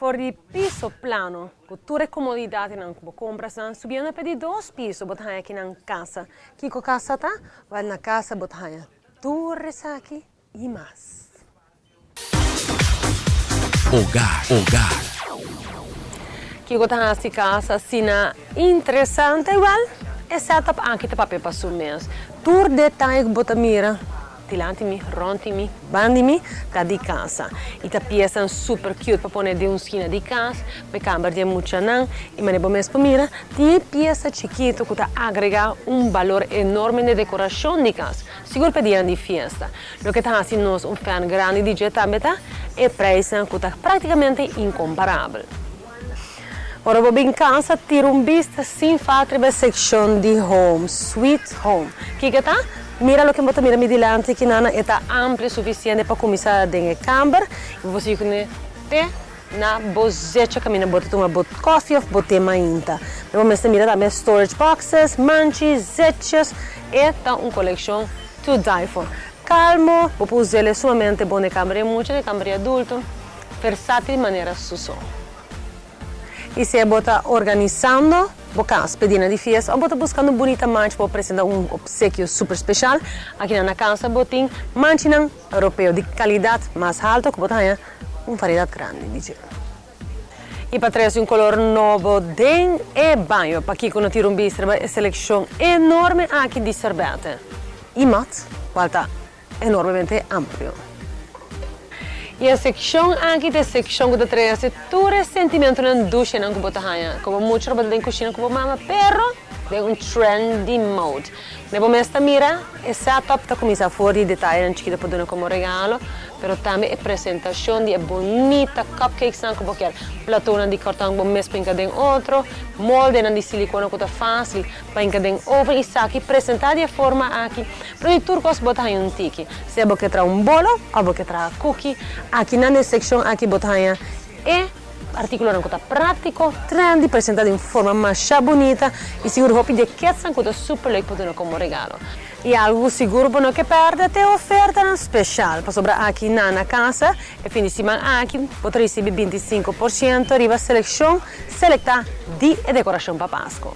For di piso plano, com toda a comodidade na compra, subindo para de 2 pisos, botar aqui na casa. Que com casa tá? Vai na casa, botar tudo aqui e mais. Hogar. Que botar essa casa assim interessante igual, é setup aqui tá papel para mês. Tudo detalhe que botar mira. Tilante-me, ronti-me, bandi-me, tá de casa. E tá peça super cute para pôr de esquina de casa, me câmara de muita não, e me bom mesmo mira, tem peça chiquito que tá agregar valor enorme de decoração de casa. Seguro para dia de festa. Lo que tá assim nós fan grande de também tá, é preço que tá praticamente incomparável. Ora vou em casa, tiro vista sem fazer a seção de home, sweet home. Que tá? Mira lo que eu mira dilante que nana está amplo suficiente para começar a ter câmara. E você tem na bozecha caminha bota uma bot coffee ou bote mainta. Vamos mira também storage boxes, manches, zechas e tá uma coleção to die for. Calmo, vou usar somente boa câmara muito, de câmara adulto, versátil de maneira susso. E se bota organizando, boca pedina de festa, ou bota buscando bonita mancha para apresentar obsequio super especial, aqui na casa botin mancha europeu de qualidade mais alta, que bota uma variedade grande, dice. E para trazer color novo dentro e banho, para aqui quando tiro vista a seleção enorme aqui de serbete. E mat, volta enormemente amplo. E a seção aqui é a seção que traz todo o sentimento na ducha que bota aí. Como muito trabalho na cozinha como mama, pero de trendy mode. Depois esta mira, essa top tá começa a fora de detalhe chiquita para dar como regalo, pero também a apresentação de bonita cupcakes que você quer. Platona de cartão bom mesmo para encadear outro, molde de silicone que tá fácil para encadear over e aqui apresentar de forma aqui. Para o turcos botar aí tiki. Se você quer bolo, ou você quer cookie, aqui na seção aqui botar aí articolo que é prático, trendy, apresentado em forma mais bonita e seguro que é super legal para como regalo. E algo seguro para não que perde é oferta especial para sobrar aqui na casa e fim de semana aqui você recebe 25% riva seleção selecta de decoração para Páscoa.